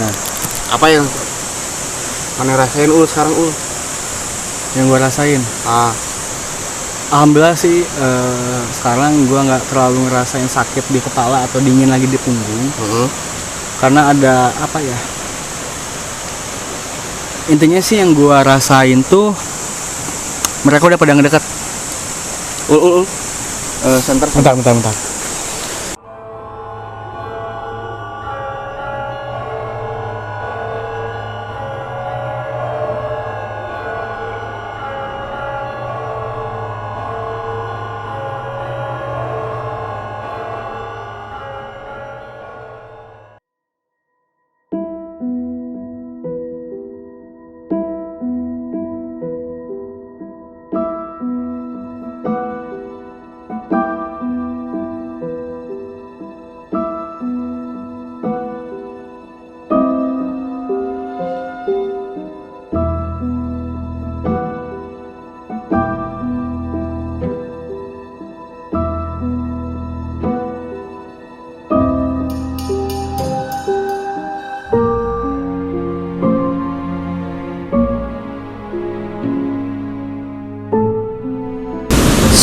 Nah, Apa yang mana rasain sekarang yang gue rasain, Ah, alhamdulillah sih sekarang gue nggak terlalu ngerasain sakit di kepala atau dingin lagi di punggung, karena ada apa ya? Intinya sih yang gue rasain tuh mereka udah pada ngedeket. Center. Bentar.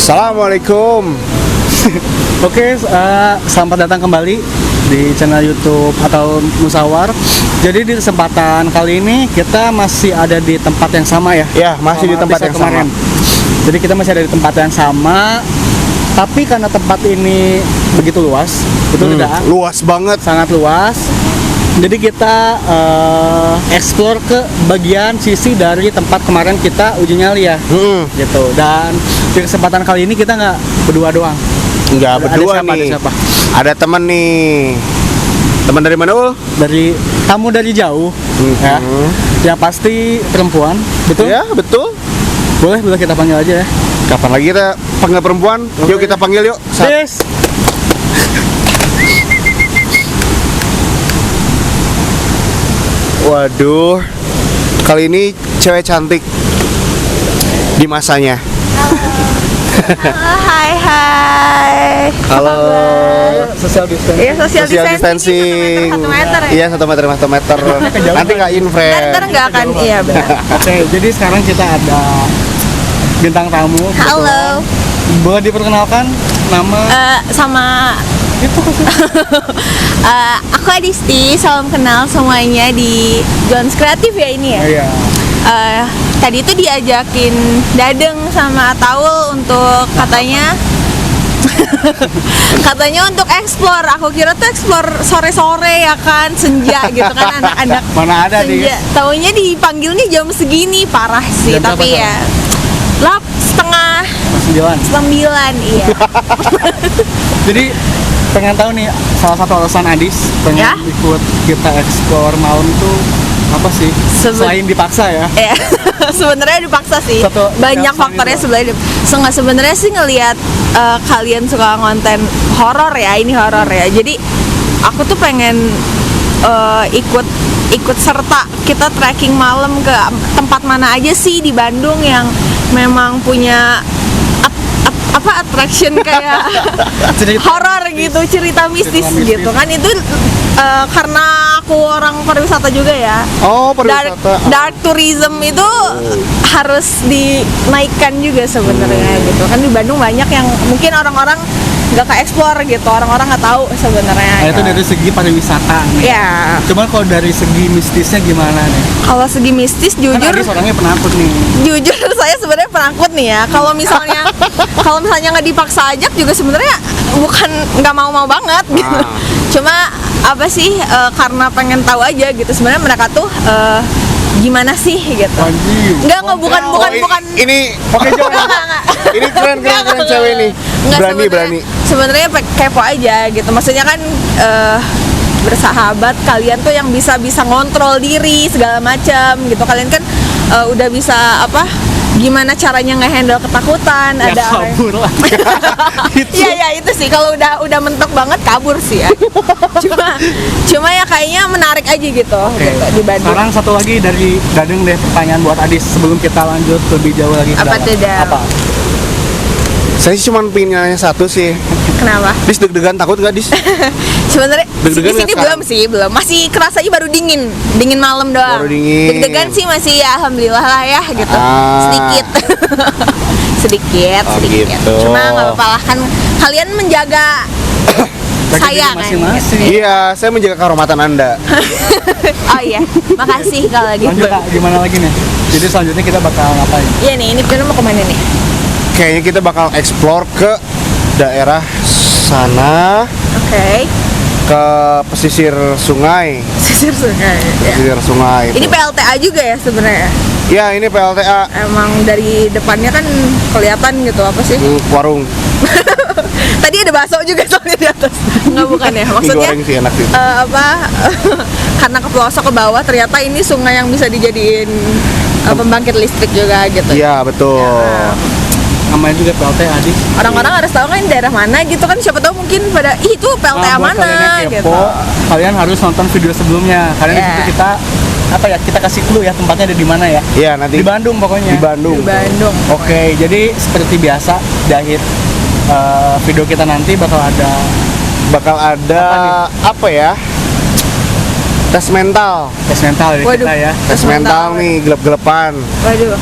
Assalamualaikum. Oke, selamat datang kembali di channel YouTube atau Musawar. Jadi di kesempatan kali ini kita masih ada di tempat yang sama ya? Ya, masih di tempat yang sama. Jadi kita masih ada di tempat yang sama, tapi karena tempat ini begitu luas, betul tidak? Luas banget. Sangat luas. Jadi kita explore ke bagian sisi dari tempat kemarin kita uji nyali ya, gitu. Dan di kesempatan kali ini kita nggak berdua doang. Nggak berdua Ada nih. siapa? Ada teman nih. Teman dari mana ul? Dari tamu dari jauh, ya. Yang pasti perempuan, betul? Ya betul. Boleh kita panggil aja ya. Kapan lagi kita panggil perempuan? Oke. Yuk kita panggil yuk. Des. Waduh, kali ini cewek cantik di masanya. Hai. Halo. Social distancing. Iya, social distancing. 1 meter ya. Iya, 1 meter. Nanti nggak infrared. Ntar nggak akan, iya benar. Oke, jadi sekarang kita ada bintang tamu. Halo. Boleh diperkenalkan nama? Sama Itu aku Adisti, salam kenal semuanya di Jones Kreatif ya ini ya. Iya. Tadi itu diajakin Dadeng sama Ataul untuk katanya untuk explore. Aku kira tuh explore sore-sore ya kan, senja gitu kan, anak-anak Mana ada senja. nih? Taunya dipanggilnya jam segini, parah sih. Jam Tapi berapa ya lap setengah 9. 9, iya. Jadi pengen tahu nih salah satu alasan Adis pengen Ya? ikut kita explore malam tuh apa sih? Selain dipaksa ya. Ya, sebenarnya dipaksa sih. Satu Banyak alasan faktornya itu. sebenarnya sih ngelihat kalian suka konten horor ya, ini horor ya. Jadi aku tuh pengen ikut serta kita trekking malam ke tempat mana aja sih di Bandung yang memang punya attraction kayak horor gitu, cerita mistis gitu kan. Itu karena aku orang pariwisata juga ya. Oh, pariwisata. Dark tourism itu harus dinaikkan juga sebenarnya gitu kan. Di Bandung banyak yang mungkin orang-orang nggak ke explore gitu, orang-orang nggak tahu sebenarnya. Nah, itu dari segi pariwisata nih. Ya, Cuman kalau dari segi mistisnya gimana nih? kalau segi mistis Kan jujur Adis orangnya penakut nih. saya sebenarnya penakut nih ya. Kalau misalnya nggak dipaksa ajak juga sebenarnya bukan nggak mau banget gitu. Cuma apa sih karena pengen tahu aja gitu sebenarnya mereka tuh gimana sih gitu. Anjing. Enggak bukan. Ini Oke, jom. Enggak. ini keren cewek ini. Enggak, Berani. Sebenarnya kepo aja gitu. Maksudnya kan bersahabat kalian tuh yang bisa ngontrol diri segala macam gitu. Kalian kan udah bisa gimana caranya ngehandle ketakutan, Ya, ada kabur lah. Iya itu sih kalau udah mentok banget kabur sih ya. Cuma ya kayaknya menarik aja gitu, gitu di Bandung. Sekarang satu lagi dari Dadeng deh, pertanyaan buat Adis sebelum kita lanjut lebih jauh lagi ke Apa dalam. tuh, Dal? Apa? Saya sih cuma pengen nanya satu sih. Kenapa? Dis deg-degan takut nggak Dis? Sebenarnya Deg-degan di sini nggak belum sih, belum. Masih kerasa aja baru dingin malam doang. Baru dingin. Deg-degan sih masih ya, alhamdulillah lah ya gitu. Sedikit. sedikit. gitu. Cuma nggak apa-apa lah kan kalian menjaga saya kan. masing-masing. Iya, saya menjaga kehormatan Anda. Oh iya, makasih kalau gitu. Lanjut Kak, gimana lagi nih? Jadi selanjutnya kita bakal ngapain? Iya nih, ini Pino mau kemana nih? Kayaknya kita bakal explore ke daerah sana, Oke. ke pesisir sungai. Sisir sungai. Ya. Pesisir sungai. Ini PLTA juga ya sebenarnya. Ya, ini PLTA. Emang dari depannya kan kelihatan gitu apa sih? Warung. Tadi ada bakso juga soalnya di atas. Enggak bukan ya? Mie Maksudnya goreng sih enak sih. karena ke pelosok ke bawah ternyata ini sungai yang bisa dijadiin pembangkit listrik juga gitu. Iya, betul. Ya. Namanya juga PLTA Adi. Orang-orang harus tahu kan ini daerah mana gitu kan, siapa tahu mungkin pada ih itu PLTA Buat mana kalian yang gitu. kepo, kalian harus nonton video sebelumnya. Karena di Yeah. situ kita kita kasih clue ya tempatnya ada di mana ya. Iya, nanti Di Bandung pokoknya. Di Bandung. Di Bandung. Oke, jadi seperti biasa di akhir video kita nanti bakal ada Bakal ada apa ya? Tes mental. tes mental dari Waduh. kita ya. Tes mental nih, gelap-gelapan. Waduh.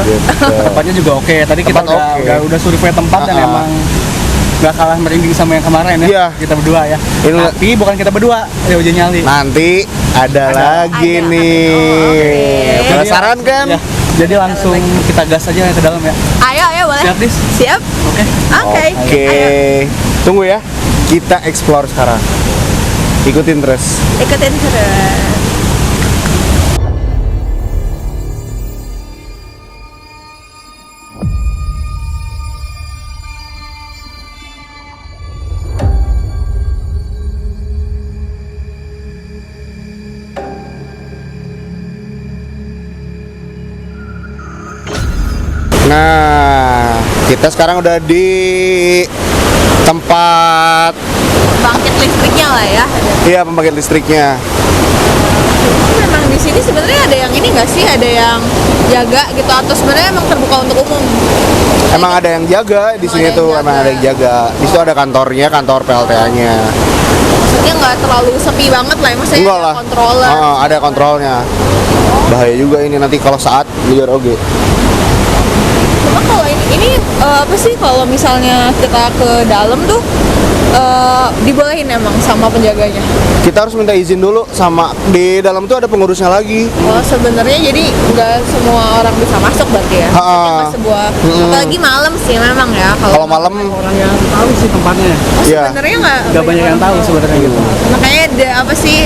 Gitu. Tempatnya juga oke. Tadi kita Tempat oke. udah survei tempat dan emang nggak kalah merinding sama yang kemarin ya. Iya. Kita berdua ya. Ini- Tapi bukan kita berdua, ya uji nyali. Nanti ada lagi Ada. nih. Oke. Penasaran kan? Ya, jadi langsung kita gas aja ke dalam ya. Ayo boleh. Siap, Dis? Siap? Oke. Oke. Oke. Ayo. Tunggu ya. Kita explore sekarang. Ikutin terus. Ikutin terus. Nah, kita sekarang udah di tempat Bangkit listriknya lah ya. iya pembangkit listriknya. Memang di sini sebenarnya ada yang ini nggak sih, ada yang jaga gitu atau sebenarnya emang terbuka untuk umum? Emang ada yang jaga di Emang sini ada tuh, yang emang ada yang jaga. Di situ ada kantornya, kantor PLTA-nya. Maksudnya nggak terlalu sepi banget lah, maksudnya Enggak ada lah. controller. Ada kontrolnya. Bahaya juga ini nanti kalau saat liar oke. Cuma kalau ini apa sih kalau misalnya kita ke dalam tuh dibolehin emang sama penjaganya? Kita harus minta izin dulu sama di dalam tuh ada pengurusnya lagi. Oh sebenarnya jadi nggak semua orang bisa masuk berarti ya? Ha-ha. Maksudnya ke sebuah, apalagi malam sih memang ya Kalau malam Orang yang tahu sih tempatnya. Oh, Iya. sebenarnya Nggak banyak yang tahu sebenarnya gitu. Makanya ada apa sih?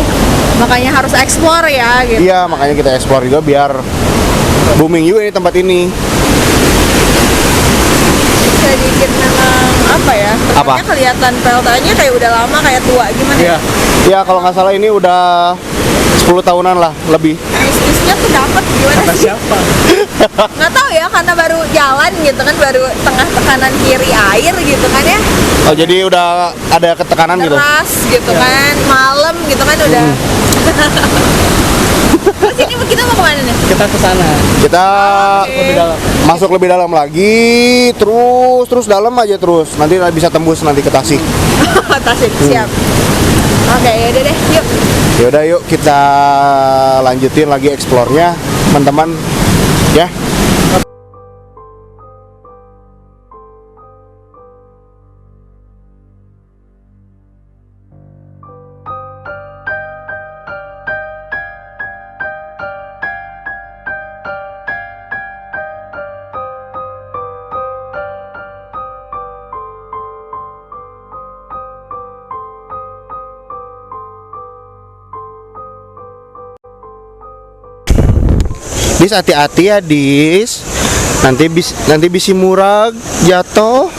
Makanya harus explore ya gitu. iya makanya kita explore juga biar booming juga ini tempat ini. Sedikit memang apa ya? Apa? Tempatnya kelihatan PLTA-nya kayak udah lama, kayak tua gimana? Iya. Ya kalau nggak salah ini udah 10 tahunan lah lebih. Bisnisnya tuh dapat gimana Kata sih? siapa? Nggak tahu ya, karena baru jalan gitu kan, baru tengah tekanan kiri air gitu kan ya, Oh jadi udah ada ketekanan gitu. deras gitu kan, malam gitu kan udah. Terus ini kita mau kemana nih? Kita ke sana. Kita Oke. Lebih dalam. masuk lebih dalam lagi, terus dalam aja terus. Nanti bisa tembus nanti ke Tasik. Tasik, siap. Oke, yaudah deh, yuk. Yaudah yuk kita lanjutin lagi explore-nya, teman-teman. Ya. Dis hati-hati ya Dis. Nanti bisi murag jatuh.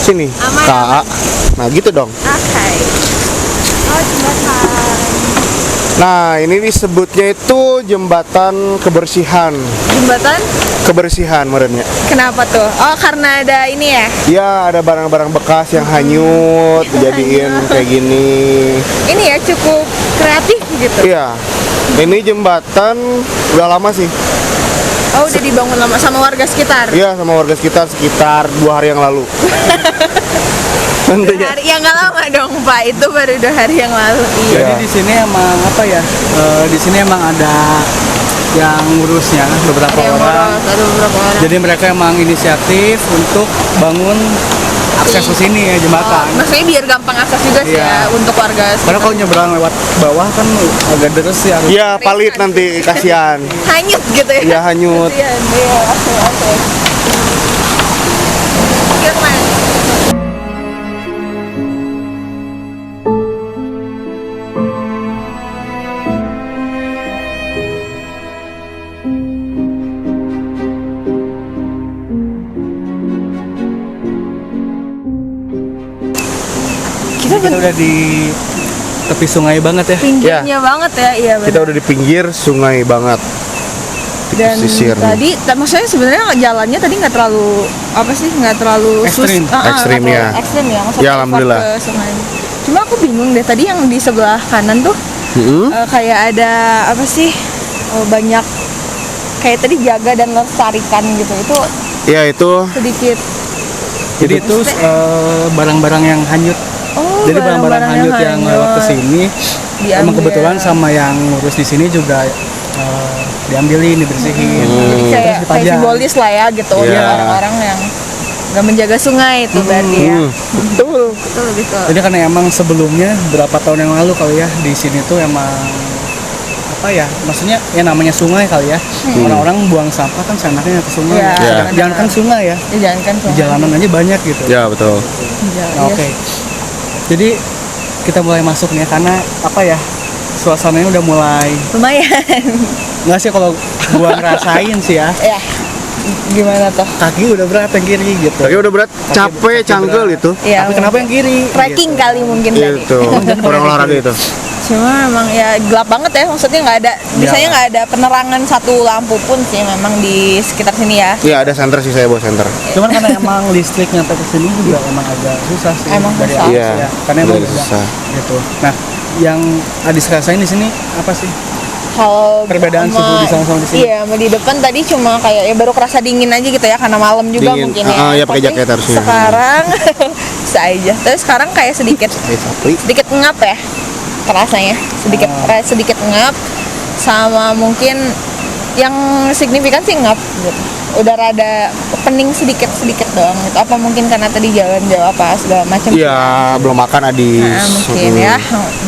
Sini. Aman, Kak. Nah, gitu dong. Oke. Oh, jembatan. Nah, ini disebutnya itu jembatan kebersihan. Jembatan? Kebersihan merenya. Kenapa tuh? Oh, karena ada ini ya? Ya, ada barang-barang bekas yang hanyut dijadiin kayak gini. Ini ya cukup kreatif gitu. Iya. Ini jembatan udah lama sih. Oh, udah dibangun lama sama warga sekitar. Iya, sama warga sekitar 2 hari yang lalu. Tentunya. Hari yang nggak lama dong Pak, itu baru 2 hari yang lalu. Iya. Jadi di sini emang apa ya? Di sini emang ada yang ngurusnya beberapa Ada yang orang. boros, ada beberapa orang. Jadi mereka emang inisiatif untuk bangun akses ke sini ya, jembatan. Maksudnya biar gampang akses juga sih Iya. ya untuk warga Karena sekitar. kalau nyebrang lewat bawah kan agak deres ya. Iya, palit nanti kasihan. Hanyut gitu ya. Iya, hanyut. Kasihan, iya, oke. Iya, kemana? Kita udah di tepi sungai banget ya. Pinggirnya banget ya, iya benar. Kita udah di pinggir sungai banget. Di Dan pesisir nih. tadi maksudnya sebenarnya jalannya tadi nggak terlalu apa sih, nggak terlalu Ekstrim. Ekstrim, nggak ya. terlalu ekstrim ya, maksudnya Ya, effort alhamdulillah. ke sungai. Cuma aku bingung deh tadi yang di sebelah kanan tuh kayak ada apa sih, banyak kayak tadi jaga dan lestarikan gitu, itu Ya itu sedikit. Jadi itu barang-barang yang hanyut. Oh, Jadi barang-barang hanyut yang lewat ke sini emang Diambil. kebetulan sama yang ngurus di sini juga diambilin, dibersihin. Jadi kayak, Terus dipajang. simbolis lah ya gitu Iya. untuk orang-orang yang nggak menjaga sungai itu berarti ya. betul. Betul betul. Jadi karena emang sebelumnya berapa tahun yang lalu kali ya di sini tuh emang apa ya, maksudnya ya namanya sungai kali ya. Orang-orang buang sampah kan seenaknya ke sungai. Iya. Iya. Jangan kan sungai ya. Ya, jangan kan Di sungai. jalanan aja banyak gitu. Ya betul. Iya, Nah, oke. Jadi kita mulai masuk nih karena apa ya? Suasananya udah mulai Lumayan. nggak sih kalau gua ngerasain sih ya. Ya. Gimana tuh? Kaki udah berat yang kiri gitu. Kaki udah berat, capek, kaki cangkel berat. itu. Iya. Tapi kenapa yang kiri? Trekking kali mungkin tadi. Itu kurang olahraga itu. Cuma memang ya gelap banget ya, maksudnya nggak ada, biasanya nggak ada penerangan satu lampu pun sih memang di sekitar sini ya. Iya, ada center sih, saya bawa center. Cuman karena emang listrik nyampe ke sini juga emang agak susah sih. Emang dari susah. atas Iya, ya. Karena emang dari beda, susah. gitu. Nah, yang Adis rasain di sini apa sih? Kalau Perbedaan sama- suhu di sana sama di sini? Iya, sama di depan tadi cuma kayak ya baru kerasa dingin aja gitu ya karena malam juga Dingin. mungkin ya. Ya pakai Tapi jaket harusnya. Sekarang bisa aja. Terus sekarang kayak sedikit Sapri. sedikit ngap ya terasanya, sedikit ngap, sama mungkin yang signifikan sih ngap gitu. Udah rada pening sedikit doang gitu. Apa mungkin karena tadi jalan jauh apa segala macam. Iya, belum makan Adis. Nah, mungkin ya.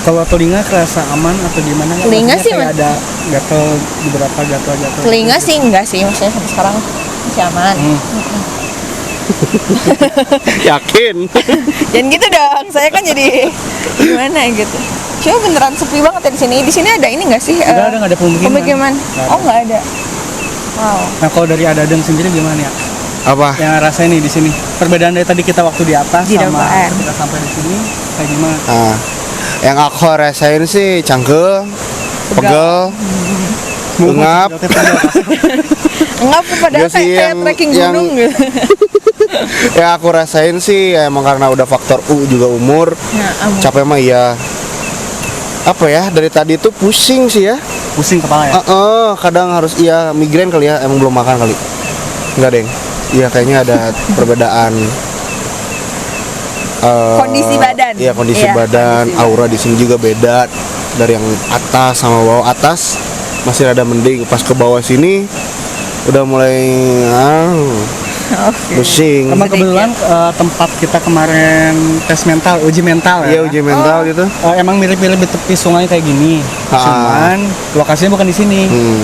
Kalau telinga kerasa aman atau gimana? nggak? Telinga Maksudnya sih, kayak Mas. ada gatel, beberapa gatel-gatel. Telinga sih enggak sih, maksudnya sampai sekarang masih aman. Yakin? Jangan gitu dong, saya kan jadi gimana gitu. Cuma beneran sepi banget ya di sini. Di sini ada ini nggak sih? Udah ada, nggak ada pemukiman. Pemukiman. Nggak ada. Oh nggak ada. Wow. Nah, kalau dari Adadeng sendiri gimana ya? Apa? Yang rasain nih di sini. Perbedaan dari tadi kita waktu di atas Di sama depan. kita sampai di sini kayak gimana? Nah, yang aku rasain sih cangkel, pegel, ngap. Enggak padahal Nggak sih, kayak yang- trekking yang- gunung gitu. Yang aku rasain sih ya, emang karena udah faktor juga umur. Nah, Capek mah iya. Apa ya, dari tadi tuh pusing sih ya. Pusing kepala ya? Kadang harus iya migrain kali ya, emang belum makan kali. Enggak, Deng. Iya, kayaknya ada perbedaan Kondisi badan. Iya, kondisi Iya, badan, kondisi aura di sini juga beda dari yang atas sama bawah. Atas masih rada mending, pas ke bawah sini udah mulai Oke. pusing. Emang kebetulan tempat kita kemarin tes mental, uji mental Iya, ya. uji mental gitu. Emang mirip-mirip di tepi sungai kayak gini. Cuman lokasinya bukan di sini.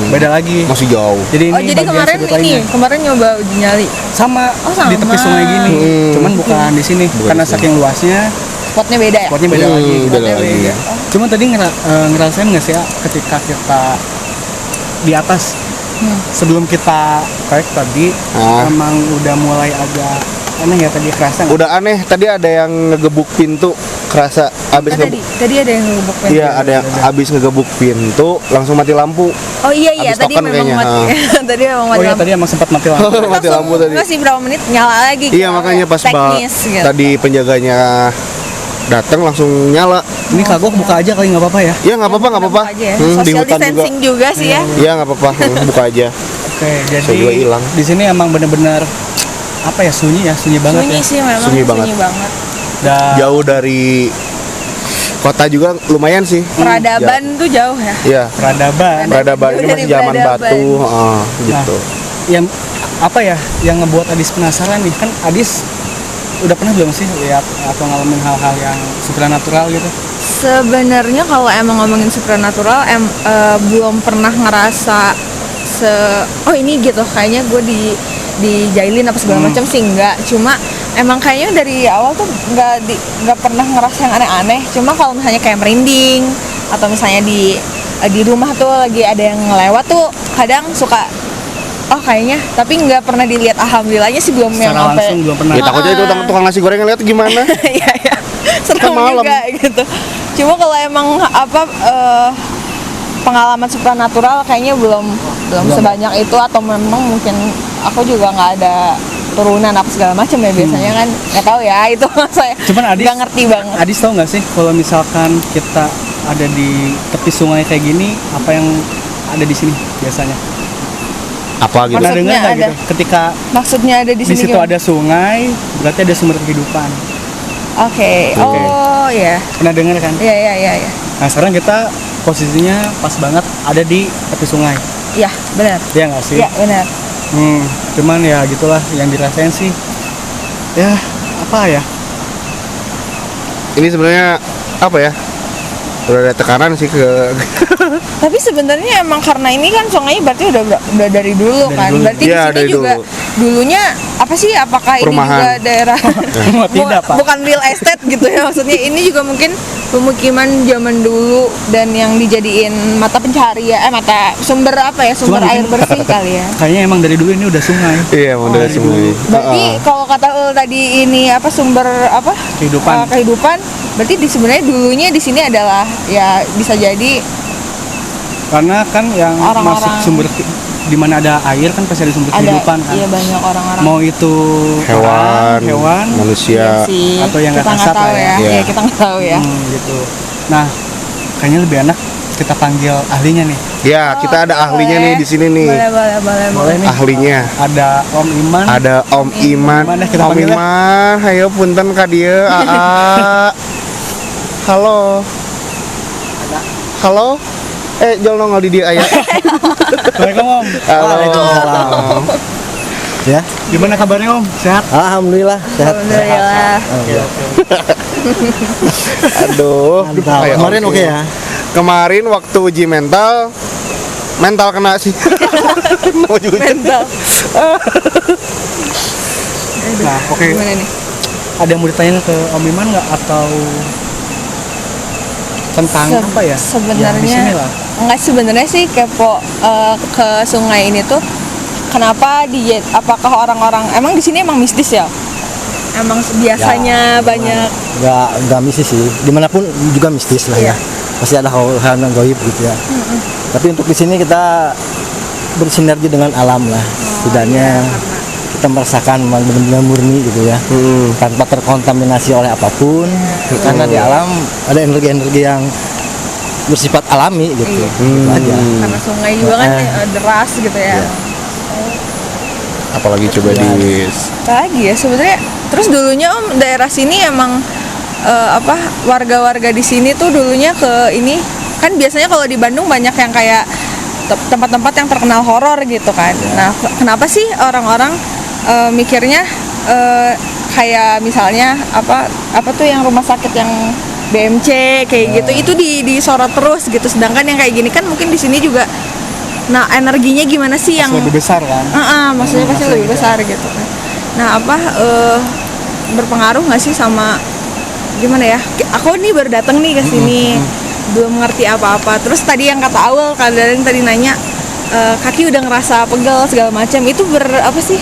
Beda lagi. Masih jauh. Jadi ini Oh jadi bagian kemarin sudut ini, lainnya. kemarin nyoba uji nyali. Sama, Oh, sama. di tepi sungai gini. Cuman bukan di sini. Bukan Karena di sini. saking luasnya, Spotnya beda ya? spotnya beda lagi. Beda lagi. beda. Cuman tadi ngerasain nggak sih ya ketika kita di atas sebelum kita trek tadi emang udah mulai agak aneh ya tadi kerasa nggak? Udah aneh, tadi ada yang ngegebuk pintu, kerasa abis Oh, tadi ada yang ngebuk pintu. Iya, ada yang abis ngegebuk pintu, langsung mati lampu. Oh iya Abis tadi token memang kayaknya, mati. Tadi memang Oh mati ya lampu. tadi emang sempat mati lampu. Mati lampu tadi. Masih berapa menit nyala lagi. Iya, gitu. makanya pas Teknis gitu. tadi penjaganya datang langsung nyala. Ini kagok buka aja kali nggak apa-apa ya? Ya nggak apa-apa, nggak apa-apa. Aja ya. Di Social hutan juga. distancing juga sih ya. Iya, nggak apa-apa, buka aja. Oke, jadi Saya juga hilang. di sini emang bener-bener apa ya, sunyi banget Sunyi ya. sih memang, Sunyi sunyi banget. banget. Dan Jauh dari kota juga lumayan sih. Peradaban tuh jauh ya. Iya. peradaban. Peradaban Jauh ini dari masih zaman peradaban. batu, gitu. Yang apa ya yang ngebuat Adis penasaran nih, kan Adis udah pernah belum sih lihat atau ngalamin hal-hal yang supernatural gitu? Sebenarnya kalau emang ngomongin supernatural, belum pernah ngerasa oh ini gitu kayaknya gue dijailin apa segala macam sih, enggak. Cuma emang kayaknya dari awal tuh nggak pernah ngerasa yang aneh-aneh. Cuma kalau misalnya kayak merinding atau misalnya di rumah tuh lagi ada yang ngelewat tuh kadang suka oh kayaknya, tapi nggak pernah dilihat. Alhamdulillahnya sih belum yang Secara langsung belum pernah. Ya takutnya itu tukang nasi goreng ngeliat gimana? Iya ya, serem malam. juga gitu. Cuma kalau emang pengalaman supernatural kayaknya belum sebanyak itu, atau memang mungkin aku juga nggak ada turunan apa segala macam ya, biasanya kan nggak tahu ya itu. Saya Cuman Adis nggak ngerti banget. Adis tahu nggak sih kalau misalkan kita ada di tepi sungai kayak gini, apa yang ada di sini biasanya? Apa gitu? Pernah Maksudnya dengar nggak ada- gitu? Ketika Maksudnya ada di di sini situ gimana? ada sungai, berarti ada sumber kehidupan. Oke. Oke. Oh ya, Pernah dengar kan? ya. Nah sekarang kita posisinya pas banget ada di tepi sungai. Ya benar. Iya nggak sih? Ya benar. Cuman ya gitulah yang dirasain sih. Ya apa ya? Ini sebenarnya apa ya? Udah ada tekanan sih ke Tapi sebenarnya emang karena ini kan sungainya berarti udah dari dulu Dari kan. dulu. Berarti Iya, di sini dari juga dulu. dulunya apa sih? Apakah ini Perumahan. juga daerah Tidak, Pak. bukan real estate gitu ya maksudnya? Ini juga mungkin pemukiman zaman dulu dan yang dijadiin mata pencaharian, mata sumber apa ya? Sumber Cuman air mungkin- bersih kali ya. Kayaknya emang dari dulu ini udah sungai. Iya, mau dari dari sungai. Berarti kalau kata Ul tadi ini apa sumber apa? Kehidupan. Kehidupan. Berarti sebenarnya dulunya di sini adalah ya bisa jadi Karena kan yang Orang-orang- masuk sumber di mana ada air kan pasti ada sumber ada kehidupan kan. iya banyak orang-orang. Mau itu Hewan, orang, hewan manusia. Iya sih. atau yang nggak kita kasar tahu lah ya. ya. Iya. Iya, kita nggak tahu ya. gitu. Nah, kayaknya lebih enak kita panggil ahlinya nih. Ya, kita ada ahlinya nih di sini nih. Boleh. nih. Ahlinya. Ada Om Iman. Ada Om Iman. Iman ya, kita Om panggil ya. Iman, hayo punten ka dieu, Aa. Halo. Halo. Jol nongol di dia aya. Assalamualaikum Om. Halo. Ya, Gimana kabarnya Om? Sehat? alhamdulillah sehat. Alhamdulillah. Aduh. Mantap. Ayo, Kemarin oke ya. Kemarin waktu uji mental kena sih. Mau juga. Mental. Nah, oke. Gimana nih? Ada yang mau ditanyain ke Om Iman nggak atau tentang apa ya? Yang di Sebenarnya sini lah. enggak, sebenarnya sih kepo ke sungai ini tuh kenapa apakah orang-orang emang di sini emang mistis ya? Emang biasanya banyak Nggak mistis sih. Dimanapun juga mistis lah ya. Pasti ada hal-hal yang gaib gitu ya. Tapi untuk di sini kita bersinergi dengan alam lah. Setidaknya kita merasakan memang benar-benar murni gitu ya. Tanpa terkontaminasi oleh apapun. Karena di alam ada energi-energi yang bersifat alami gitu. Iya. Gitu aja. karena sungai juga kan deras gitu ya. Apalagi coba di Apa lagi ya sebenarnya? Terus dulunya Om daerah sini emang warga-warga di sini tuh dulunya ke ini kan biasanya kalau di Bandung banyak yang kayak tempat-tempat yang terkenal horor gitu kan. Nah, kenapa sih orang-orang mikirnya kayak misalnya apa tuh yang rumah sakit yang BMC kayak gitu itu disorot terus gitu. Sedangkan yang kayak gini kan mungkin di sini juga. Nah, energinya gimana sih yang Lebih besar kan? maksudnya pasti Maksudnya lebih gitu. besar gitu kan. Nah berpengaruh nggak sih sama gimana ya? Aku nih baru datang nih ke sini, belum ngerti apa-apa. Terus tadi yang kata Awal, kadang tadi nanya kaki udah ngerasa pegel segala macam. Itu apa sih?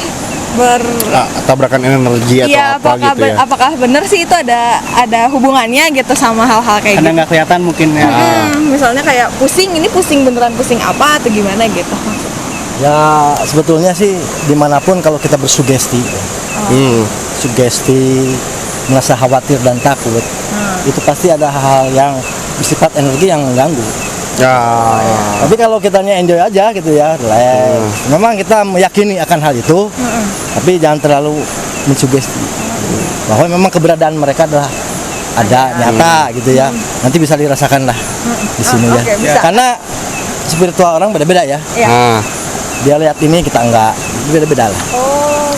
tabrakan energi atau Iya, apa gitu ya. apakah benar sih itu ada hubungannya gitu sama hal-hal kayak Karena gitu? nggak kelihatan mungkin ya. Misalnya kayak pusing, ini pusing beneran pusing apa atau gimana gitu? Ya sebetulnya sih dimanapun kalau kita bersugesti, sugesti, merasa khawatir dan takut, itu pasti ada hal-hal yang bersifat energi yang mengganggu. Ya. Tapi kalau kitanya enjoy aja gitu ya, relax. Memang kita meyakini akan hal itu, tapi jangan terlalu mensugesti bahwa memang keberadaan mereka adalah ada nyata gitu ya. Nanti bisa dirasakan lah di sini ya. Oke, bisa. Karena spiritual orang beda-beda ya. Iya. Nah, Dia lihat ini kita enggak, beda-beda lah. Oh.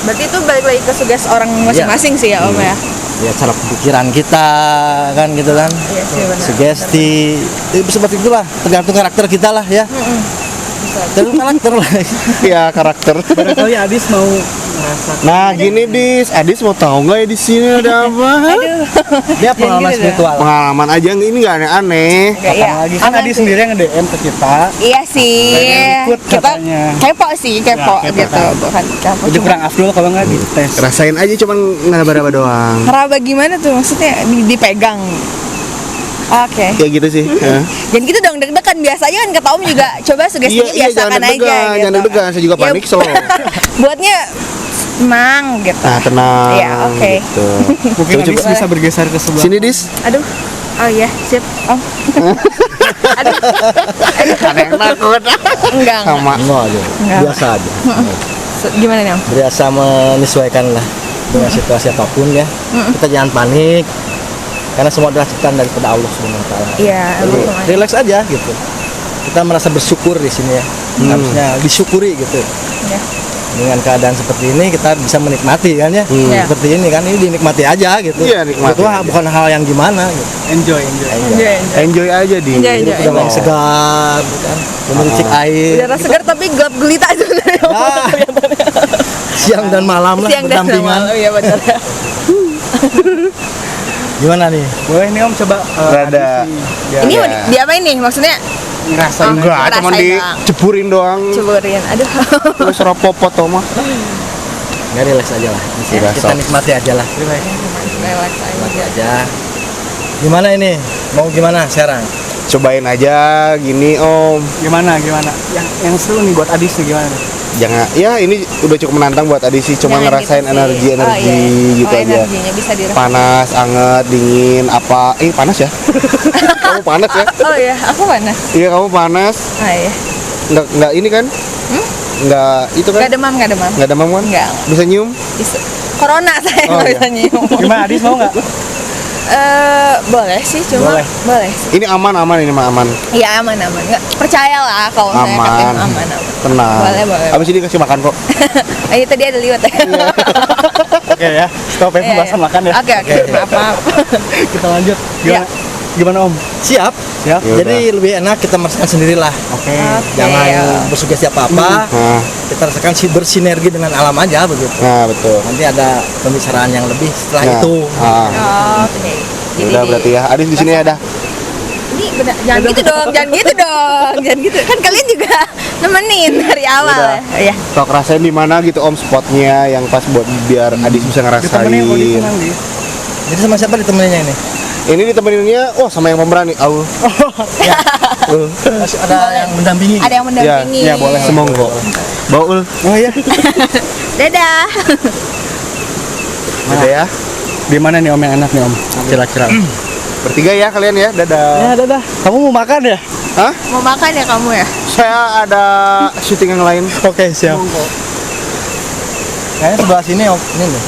Berarti itu balik lagi ke suges orang masing-masing sih ya Om ya. Ya cara pikiran kita kan gitu kan. Iya sih benar. Sugesti, seperti itulah, tergantung karakter kita lah ya. Tergantung karakter lah. ya karakter. Barangkali Adis mau ngerasa Nah, gini Adis mau tahu nggak ya di sini ada apa? Dia pengalaman gitu spiritual. Pengalaman aja ini nggak aneh-aneh. Oke, iya. lagi kan Aman Adis sih. sendiri yang nge-DM ke kita. Iya sih. Ikut Kita katanya. kepo sih, kepo Ya, kepo gitu. kan. Bukan kepo. Jadi kurang afdol kalau nggak dites. Rasain aja cuman ngeraba-raba doang. Raba gimana tuh maksudnya dipegang? Oke. Ya gitu sih. Ya. Jangan gitu dong, deg-degan. Biasanya kan kata Om juga coba sugestinya Iya, jangan biasakan aja deg-degan, gitu. jangan deg-degan, saya juga Ya, panik slow. Buatnya tenang gitu. Nah, tenang. Iya, oke. Gitu. Mungkin Coba, Adis coba. bisa bergeser ke sebelah. Sini Dis. Aduh. Oh iya, sip. Om. Aduh. Ada yang takut. Enggak. Sama. Enggak aja, Enggak. biasa aja. Gimana nih Om? Biasa menyesuaikan lah dengan situasi apapun ya. Kita jangan panik. Karena semua adalah ciptaan daripada Allah Subhanahu wa taala. Iya, Jadi, emang semuanya. relax aja gitu. Kita merasa bersyukur di sini ya. Harusnya disyukuri gitu. Iya. Dengan keadaan seperti ini kita bisa menikmati kan ya. Iya. Seperti ini kan ini dinikmati aja gitu. Iya, nikmati Itu aja. bukan hal yang gimana gitu. Enjoy. Enjoy aja di. Enjoy, enjoy. Udah yang segar gitu kan. Memericik air. Udara segar tapi gelap gelita sebenarnya. Ah, siang dan malam lah Siang dan berdampingan. malam, iya benar. Gimana nih? Boleh nih Om coba Rada. Adis nih, biar Ini Iya. mau diapain nih? Maksudnya ngerasain. Oh. Enggak, cuman Rasain diceburin doang. ceburin. Aduh. Terus ropopot toh mah. Ya relax aja lah. Relax. Kita nikmati aja lah. Relax aja. Nikmati aja. Gimana ini? Mau gimana sekarang? Cobain aja gini Om. Gimana? Yang seru nih buat Adis nih gimana nih? Jangan, ya ini udah cukup menantang buat Adi sih, cuma Jangan ngerasain gitu sih. energi gitu aja. Energinya bisa dirasain. Panas, anget, dingin, apa? Panas ya? Kamu panas ya? Oh iya, aku panas. Iya kamu panas. Ah iya. Nggak ini kan? Nggak itu kan? Gak demam, gak demam. Nggak demam kan? Nggak. Bisa nyium? Bisa. Corona saya Oh, nggak iya. bisa nyium. Gimana Adis mau nggak? Boleh sih, cuma Boleh. boleh sih. Ini aman ini mah aman. Iya aman. Nggak percayalah kalau saya katakan Aman. aman. Tenang. Boleh. Abis ini kasih makan kok. Ayo tadi ada liwat ya. Oke ya. Stop ya Iya, pembahasan iya. makan ya. Oke. Maaf. Kita lanjut. Iya. Gimana Om? Siap. Siap. Ya Jadi lebih enak kita merasakan sendirilah. Oke. Jangan iya. bersugesti apa-apa. Nah, Kita rasakan bersinergi dengan alam aja begitu. nah betul. Nanti ada pembicaraan yang lebih setelah Nah, itu. ah. Oke. Udah berarti ya. Adis di sini ya dah. Ini benar, jangan gitu dong, jangan gitu. Kan kalian juga nemenin dari awal. Udah. Ya. Sok rasain di mana gitu Om spotnya yang pas buat biar Adis bisa ngerasain. Ditemenin kok ditemenin Adis. Jadi sama siapa ditemeninnya ini? Ini ditemeninnya, wah sama yang pemberani. Au. Masih ada yang mendampingi. Ada yang mendampingi. Ya boleh. Semonggo. Baul. Oh iya. Dadah. Udah ya. Di mana nih Om yang enak nih Om? Kira-kira. Bertiga ya kalian ya. Dadah. Ya dadah. Kamu mau makan ya? Hah? Mau makan ya kamu ya? Saya ada syuting yang lain. Oke siap. Kayaknya sebelah sini om. Ini nih.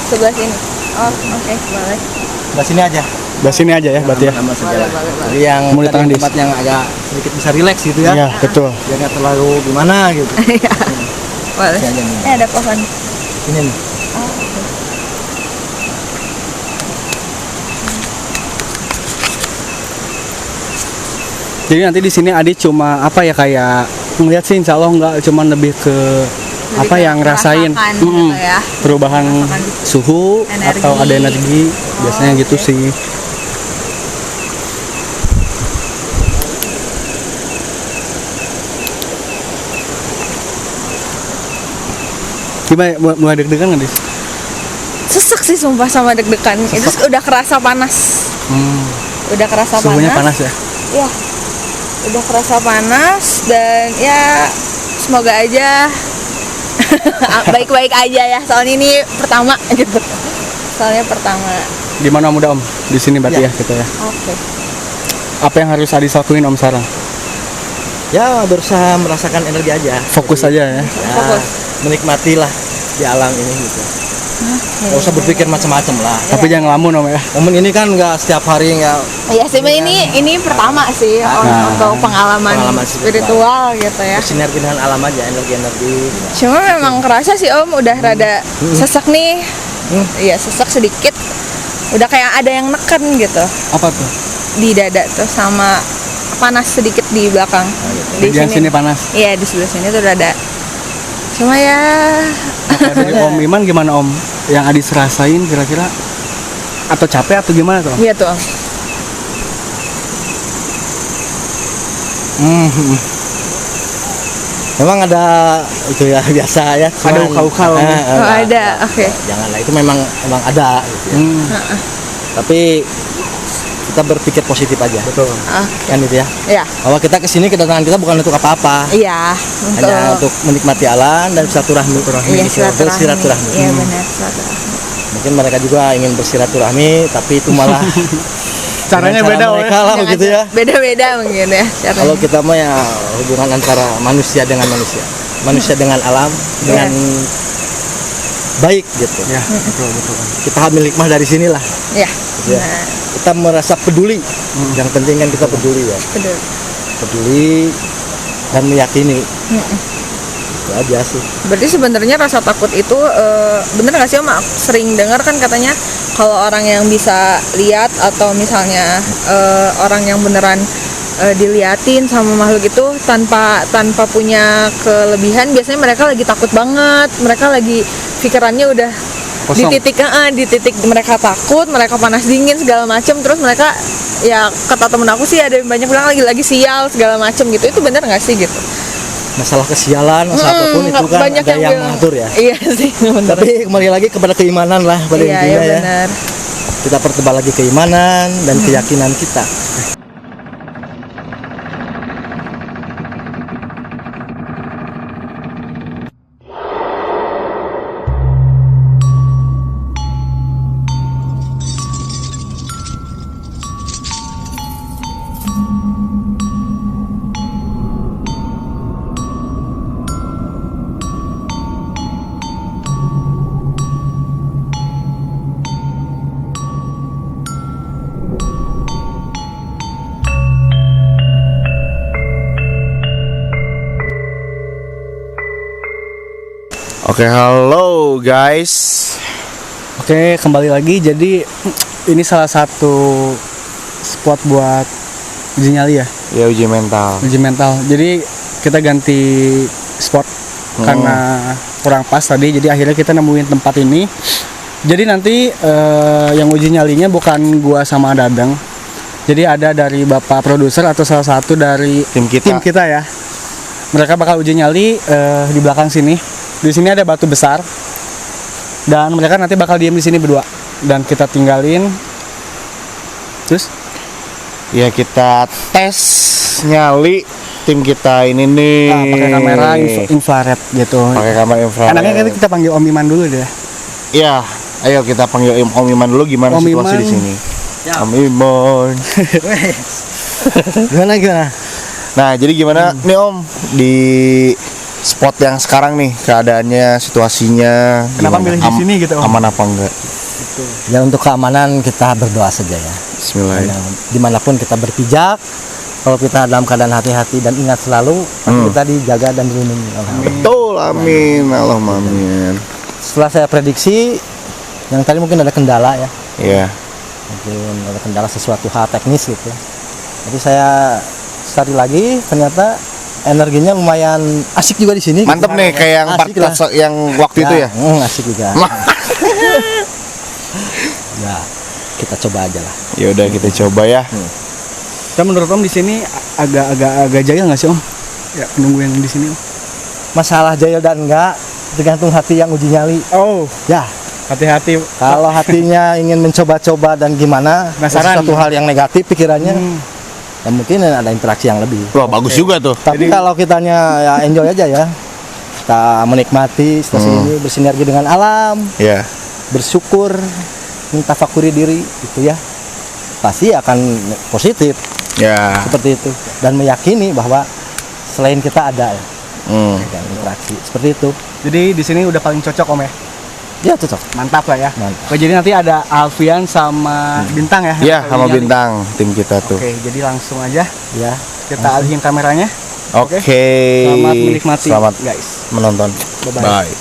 Sebelah sini. Oh, oke, boleh. Sebelah sini aja. Di sini aja ya berarti ya. Nama segala. Boleh. Jadi yang Mau di tadi tangan, Dis. tempat yang agak sedikit bisa rileks gitu ya. Iya betul. Biar nggak terlalu gimana gitu. Iya. Boleh. Sini aja nih. Ada pohon. Ini nih. Jadi nanti di sini Adi cuma apa ya kayak ngeliat sih insya Allah nggak cuma lebih ke apa ke yang ngerasain merasakan gitu ya. perubahan Merasakan suhu energi. atau ada energi biasanya gitu oke. sih. Gimana mulai deg-degan nggak Dis? Sesek sih sumpah sama deg-degan. Itu udah kerasa panas. Udah kerasa Suhunya panas. panas ya. Iya. Udah kerasa panas dan ya semoga aja baik-baik aja ya. Soalnya ini pertama gitu. Soalnya pertama. Gimana mudah Om di sini berarti ya kita ya. Oke. Apa yang harus Adis lakuin Om sekarang? Ya berusaha merasakan energi aja. Fokus aja ya. Ya, Fokus. menikmatilah di alam ini gitu. Gak usah berpikir macam-macam lah. Tapi jangan ngelamun Om ya. Momen ini kan nggak setiap hari nggak. Iya sih, ini pertama sih untuk pengalaman spiritual gitu ya. Bersinergi dengan alam aja, energi-energi. Cuma memang kerasa sih Om udah rada sesek nih. Iya, sesek sedikit. Udah kayak ada yang neken gitu Apa tuh? di dada tuh, sama panas sedikit di belakang. Di Bagian sini panas. Iya, di sebelah sini tuh udah ada. Cuma ya Kalau dari Om Iman gimana Om? Yang Adis rasain kira-kira? Atau capek atau gimana tuh Om? iya tuh Om. Memang ada itu ya biasa ya. Ada uka-uka loh. Oh, ada, oke. Janganlah, itu memang ada gitu ya. Tapi kita berpikir positif aja. Betul. Kan itu ya. Iya, Bahwa kita kesini, kedatangan kita bukan untuk apa-apa. iya, Hanya untuk menikmati alam dan silaturahmi. iya, Bersilaturahmi. Iya benar, silaturahmi. Mungkin mereka juga ingin bersilaturahmi, tapi itu malah Caranya dengan cara beda Om mereka ya. lah begitu ya. Beda-beda mungkin ya caranya. Kalau kita mah ya hubungan antara manusia dengan manusia dengan alam dengan baik gitu. Ya, betul betul. Kita ambil hikmah dari sinilah. Iya. Ya. Nah, Kita merasa peduli. Yang penting kan kita peduli ya. betul. Peduli dan meyakini. Itu aja sih. Berarti sebenarnya rasa takut itu bener nggak sih Om? Aku sering dengar kan katanya kalau orang yang bisa lihat atau misalnya orang yang beneran diliatin sama makhluk itu tanpa punya kelebihan, biasanya mereka lagi takut banget, mereka lagi pikirannya udah Kosong. di titik mereka takut, mereka panas dingin segala macem, terus mereka ya kata temen aku sih ada yang banyak bilang lagi sial segala macem gitu. Itu bener nggak sih gitu? Masalah kesialan, masalah apapun itu kan banyak ada yang bilang. mengatur ya. Iya sih, bener. Tapi kembali lagi kepada keimanan lah pada Iya, intinya ya. benar. Kita pertebal lagi keimanan dan keyakinan kita. Oke, halo guys. Oke, kembali lagi. Jadi ini salah satu spot buat uji nyali ya, Ya, uji mental. uji mental. Jadi kita ganti spot karena kurang pas tadi. Jadi akhirnya kita nemuin tempat ini. Jadi nanti yang uji nyalinya bukan gua sama Dadang. Jadi ada dari bapak produser atau salah satu dari Tim kita. ya. Mereka bakal uji nyali di belakang sini. Di sini ada batu besar. Dan mereka nanti bakal diem di sini berdua. Dan kita tinggalin. Terus Ya, kita tes nyali tim kita ini nih. pakai kamera infrared gitu. Pakai kamera infrared. Enaknya nanti kita panggil Om Iman dulu deh. Iya, ayo kita panggil Om Iman dulu, gimana Om situasi Iman. di sini. Ya. Om Iman. Gimana? Nah, jadi gimana nih Om di spot yang sekarang nih, keadaannya, situasinya Kenapa gimana? milih di sini gitu, Om? Aman apa enggak? Ya untuk keamanan kita berdoa saja ya. Bismillah. Ya, dimanapun kita berpijak, kalau kita dalam keadaan hati-hati dan ingat selalu, kita dijaga dan dilindungi. Alhamdulillah. Betul, amin. Allahumma amin. Setelah saya prediksi, yang tadi mungkin ada kendala ya, Iya. mungkin ada kendala sesuatu hal teknis gitu. Jadi saya cari lagi, ternyata energinya lumayan asik juga di sini. Mantep nih, kayak yang Asik lah. yang waktu itu ya. Asik juga. Ya, kita coba aja lah. Ya udah, kita coba ya. Dan menurut Om di sini agak jahil nggak sih Om? Ya penunggu yang di sini Om. Masalah jahil dan enggak tergantung hati yang uji nyali. Oh, Ya, hati-hati. kalau hatinya ingin mencoba-coba dan gimana, Penasaran. sesuatu hal yang negatif pikirannya, ya mungkin ada interaksi yang lebih. Wah, bagus juga tuh. Tapi kalau kitanya ya enjoy aja ya, kita menikmati situasi ini, bersinergi dengan alam, Ya. bersyukur, mentafakuri diri, itu ya pasti akan positif. Ya. seperti itu, dan meyakini bahwa selain kita ada ya, dan interaksi seperti itu. Jadi di sini udah paling cocok Om ya. Ya cocok. Mantap lah ya. Mantap. Oke, jadi nanti ada Alfian sama Bintang ya. Ya, yang sama nyali. Bintang tim kita tuh. Oke, jadi langsung aja Ya, kita alihin kameranya. Oke. Selamat menikmati Selamat guys. menonton. Bye-bye. Bye.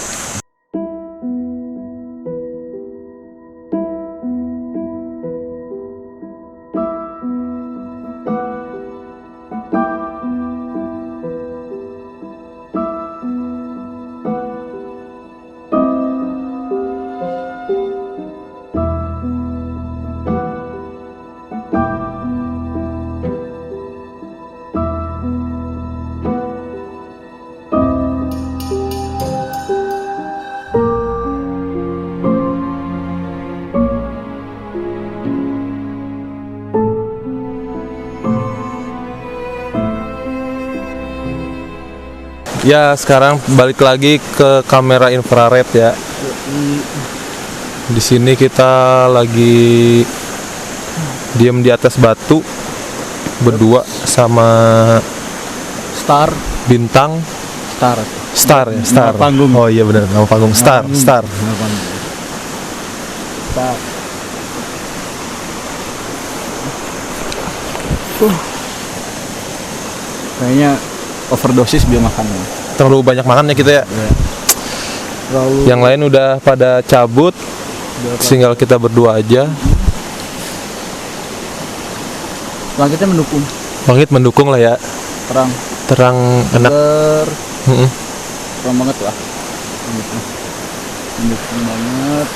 Ya, sekarang balik lagi ke kamera infrared ya. Di sini kita lagi diem di atas batu berdua sama Star. Bintang. Star. Ya, Star. Nama panggung. Oh iya benar, nama panggung Star. Star. Kayaknya overdosis dia makan. Terlalu banyak makan ya kita ya. Terlalu Yang lain udah pada cabut, tinggal kita berdua aja. langitnya mendukung. Langit mendukung lah ya. Terang. Terang enak. Mm-mm. Terang banget lah. Gitu. Mendukung banget.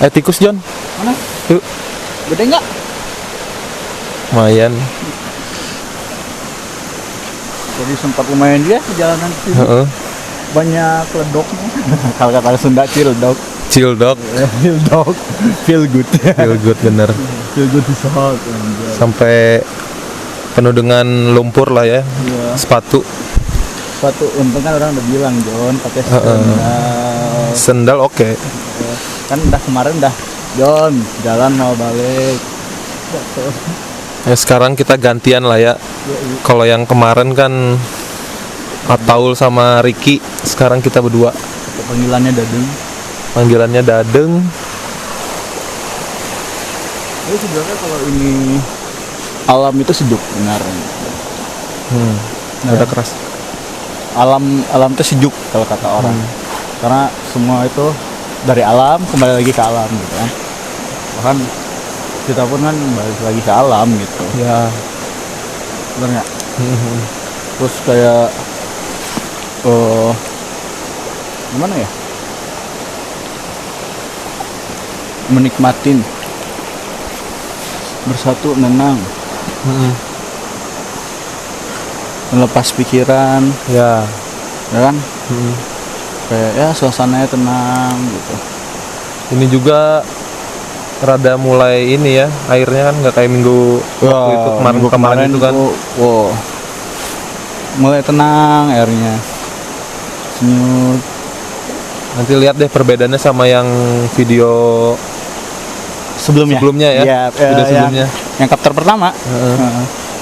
Tikus John. Mana? Yuk. Gede nggak? Lumayan. Jadi sempat lumayan dia perjalanan ke sini. Heeh. Banyak ledoknya. Kalau kata Sunda ciledok. Chill dog, Feel dog. Feel good. feel good bener. Feel good is hot. Sampai penuh dengan lumpur lah ya. Iya. Sepatu, Suatu untung kan orang udah bilang John pakai sandal. sendal oke. Kan udah kemarin udah John jalan mau balik. Ya sekarang kita gantian lah ya. Kalau yang kemarin kan Ataul sama Ricky, sekarang kita berdua. Panggilannya Dadeng. Panggilannya Dadeng. Jadi sebenarnya kalau ini alam itu sejuk benar. Ada keras. Alam itu sejuk kalau kata orang. Karena semua itu dari alam kembali lagi ke alam gitu kan. Bahkan kita pun kan balik lagi ke alam gitu. Ya. Benar nggak? Terus kayak gimana ya? Menikmatin bersatu nenang melepas pikiran Ya. ya kan kayak ya suasananya tenang gitu. Ini juga rada mulai ini ya, airnya kan nggak kayak minggu waktu itu kemarin itu kan. Wow, mulai tenang airnya, senyum. Nanti lihat deh perbedaannya sama yang video sebelumnya ya. Iya, Video sebelumnya. yang kapter pertama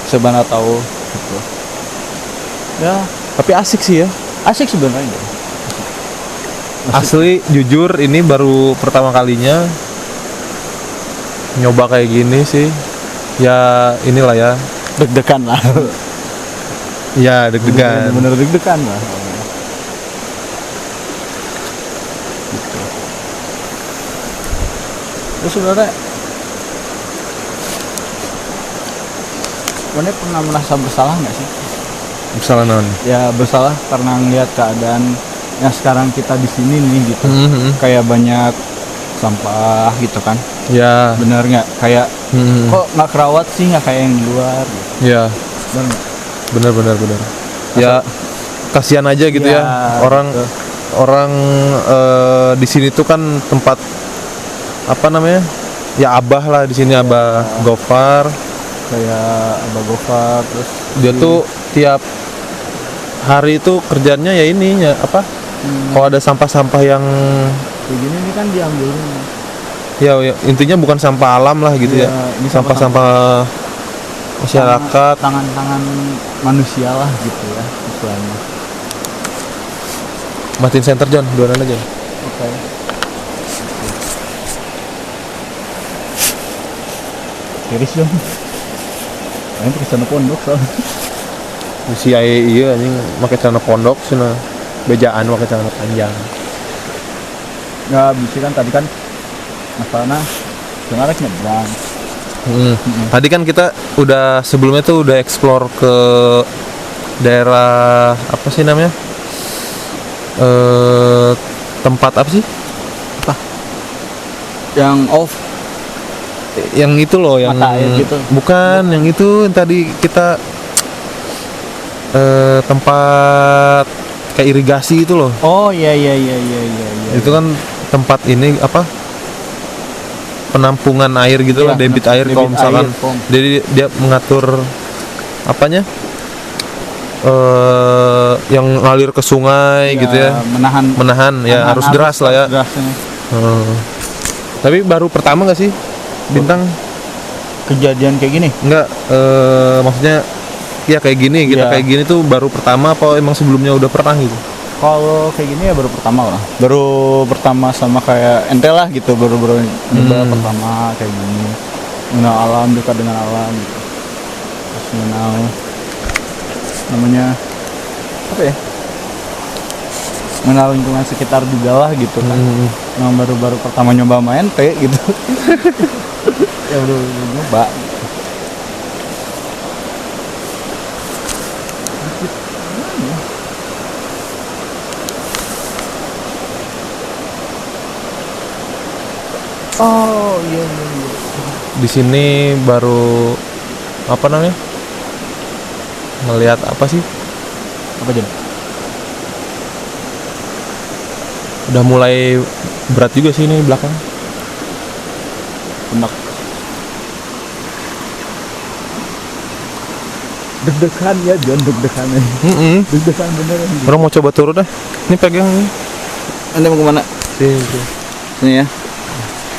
sebenarnya tahu gitu. Ya Tapi asik sih ya. asik sebenarnya. Asli jujur ini baru pertama kalinya nyoba kayak gini sih. Ya inilah ya. Deg-degan lah. Ya deg-degan. Bener deg-degan lah. Gitu. Terus sebenarnya pernah merasa bersalah nggak sih? Misalnya non. Ya bersalah karena ngelihat keadaan yang sekarang kita di sini nih gitu. Kayak banyak sampah gitu kan. Ya. Bener nggak? Kayak kok nggak kerawat sih, nggak kayak yang di luar gitu. Ya. Bener nggak? Benar. Ya kasihan aja gitu ya. betul. Orang di sini tuh kan tempat apa namanya? Ya Abah lah di sini, Abah Gofar. Kayak Abah Gofar terus Dia tuh tiap hari itu kerjanya ya ini ya apa? Kalau ada sampah-sampah yang kayak gini nih kan diambilnya. ya intinya bukan sampah alam lah gitu Iya, ya. ini Sampah-sampah masyarakat. tangan-tangan manusia lah gitu ya istilahnya. Matiin center John, duaan aja. Oke. Tiris dong. Ini pakai celana pondok soalnya. Si iya anjing pakai celana pondok cenah. Bejaan pakai celana panjang. Nggak bisa kan tadi kan masalahnya jangan rek nyebrang. Tadi kan kita udah sebelumnya tuh udah explore ke daerah apa sih namanya? Tempat apa sih? Yang off Yang itu loh, yang mata air gitu. bukan yang itu tadi kita tempat kayak irigasi itu loh. Oh iya. Itu kan tempat ini apa? Penampungan air gitu Iya, loh, debit air kalau debit misalkan. air, pom. Jadi dia mengatur apanya? Yang ngalir ke sungai gitu ya. Menahan ya harus deras lah ya. Derasnya. Tapi baru pertama nggak sih Bintang? Kejadian kayak gini. Enggak, maksudnya ya kayak gini, kita Iya. kayak gini tuh baru pertama apa emang sebelumnya udah pernah gitu? Kalau kayak gini ya baru pertama lah. Baru pertama sama kayak ente lah gitu, baru nyoba pertama kayak gini. Mengenal alam, dekat dengan alam gitu. Terus mengenal namanya apa ya? Mengenal lingkungan sekitar juga lah gitu kan. Yang baru-baru pertama nyoba main ente gitu. Ya udah nyoba. Oh iya. Di sini baru apa namanya? Melihat apa sih? Apa jadi? Udah mulai berat juga sih ini belakang. Pundak. Deg-degan ya John, deg-degan ya. Deg-degan beneran. Orang mau coba turun dah. Ini pegang nih. Anda mau kemana? Sini. Sini ya.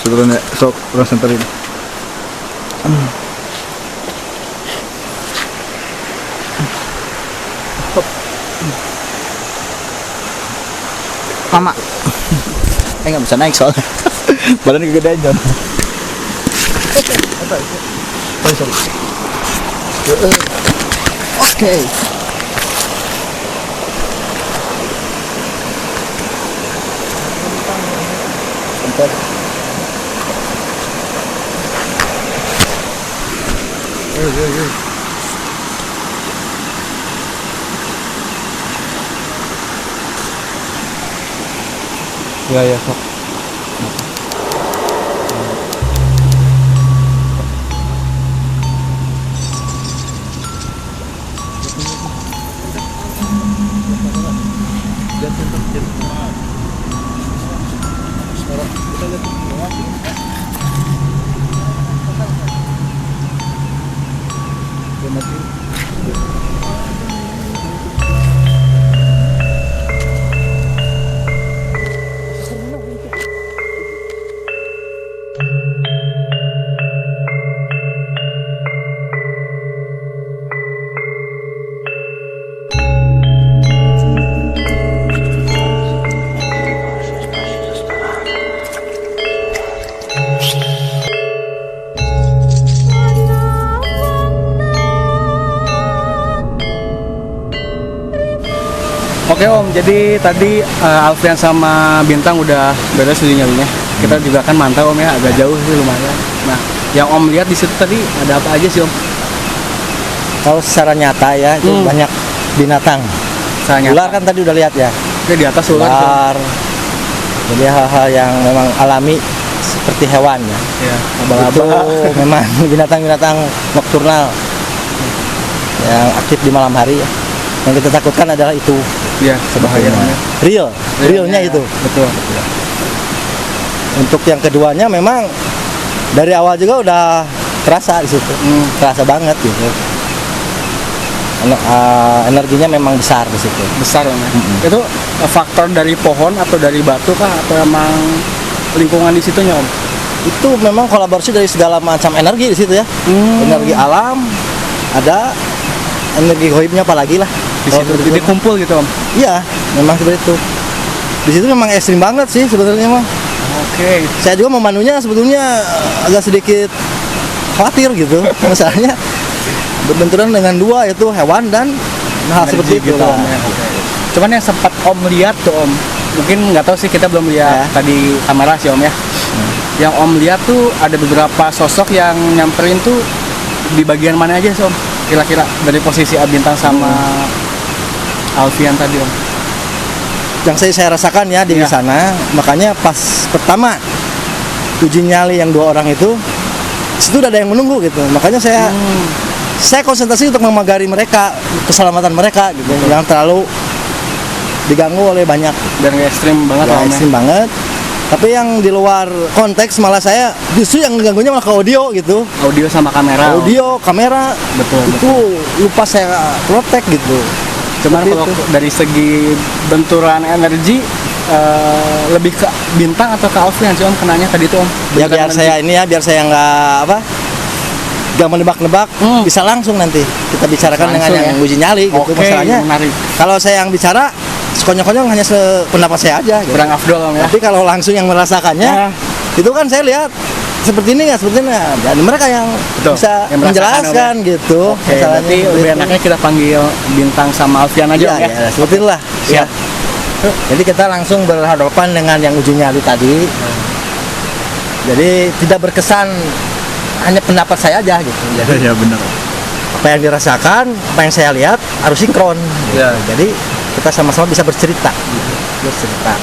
Turun ya, sok orang senterin. Mama. Nggak bisa naik soalnya. Badan kegedean John. Oke. Ya sok. Oke Om, jadi tadi Alfian sama Bintang udah beres nyalinya. Kita juga kan mantau Om ya, agak jauh sih lumayan. Nah, yang Om lihat di situ tadi ada apa aja sih Om? Kalau secara nyata ya itu banyak binatang. Saya Ular kan tadi udah lihat ya. Dia di atas ular. Ular. Jadi hal-hal yang memang alami seperti hewan ya. Ya, Itu memang binatang-binatang nokturnal yang aktif di malam hari ya. Yang kita takutkan adalah itu. Iya, sebahaya Om ya. Realnya itu. Betul. Untuk yang keduanya memang dari awal juga udah terasa di situ. Terasa banget gitu. Energinya memang besar di situ. Besar Om ya. Itu faktor dari pohon atau dari batu kah atau emang lingkungan di situnya Om? Itu memang kolaborasi dari segala macam energi di situ ya. Energi alam, ada energi goibnya apalagi lah Di kalau situ seperti jadi itu. kumpul gitu Om. Iya, memang seperti itu. Di situ memang ekstrim banget sih sebenarnya mah. Oke. Saya juga memandunya sebetulnya agak sedikit khawatir gitu. Masalahnya berbenturan dengan dua, yaitu hewan dan hal Energi seperti itu gitu lah. Om ya. Cuman yang sempat Om lihat tuh Om, mungkin nggak tahu sih, kita belum lihat Ya. tadi kamera sih Om ya. Yang Om lihat tuh ada beberapa sosok yang nyamperin tuh di bagian mana aja sih Om? Kira-kira dari posisi Bintang sama Alfian tadi Om. Yang saya rasakan ya di Iya. sana, makanya pas pertama uji nyali yang 2 orang itu, situ udah ada yang menunggu gitu. Makanya saya konsentrasi untuk memagari mereka, keselamatan mereka gitu, jangan terlalu diganggu oleh banyak. Dan nggak ekstrim banget Ya, Om ya. ekstrim banget. Tapi yang di luar konteks malah saya justru yang ganggunya malah ke audio gitu. Audio sama kamera. Om. Audio, kamera, Betul, itu lupa saya protect gitu. Cuman Seperti kalau itu. dari segi benturan energi lebih ke Bintang atau ke Alfian sih Om kenanya tadi tuh Om? Ya Benturan biar energi. saya ini ya, biar saya nggak menebak-nebak, bisa langsung nanti kita bicarakan Langsung dengan yang ya? uji nyali gitu. Oke, Masalahnya menarik. kalau saya yang bicara sekonyong-konyong hanya sependapat saya aja gitu. Kurang afdol Om ya. Tapi kalau langsung yang merasakannya, itu kan saya lihat seperti ini nggak seperti ini, dan mereka yang Betul, bisa yang merasakan, menjelaskan Om, ya. gitu. Oke, masalahnya berarti seperti lebih itu. enaknya kita panggil Bintang sama Alfian aja Iya, Om ya. ya, seperti itulah. Siap. Ya. Jadi kita langsung berhadapan dengan yang uji nyali tadi. Jadi tidak berkesan hanya pendapat saya aja gitu. Jadi Iya benar. apa yang dirasakan, apa yang saya lihat harus sinkron. Gitu. Ya. Jadi kita sama-sama bisa bercerita, gitu. Bercerita.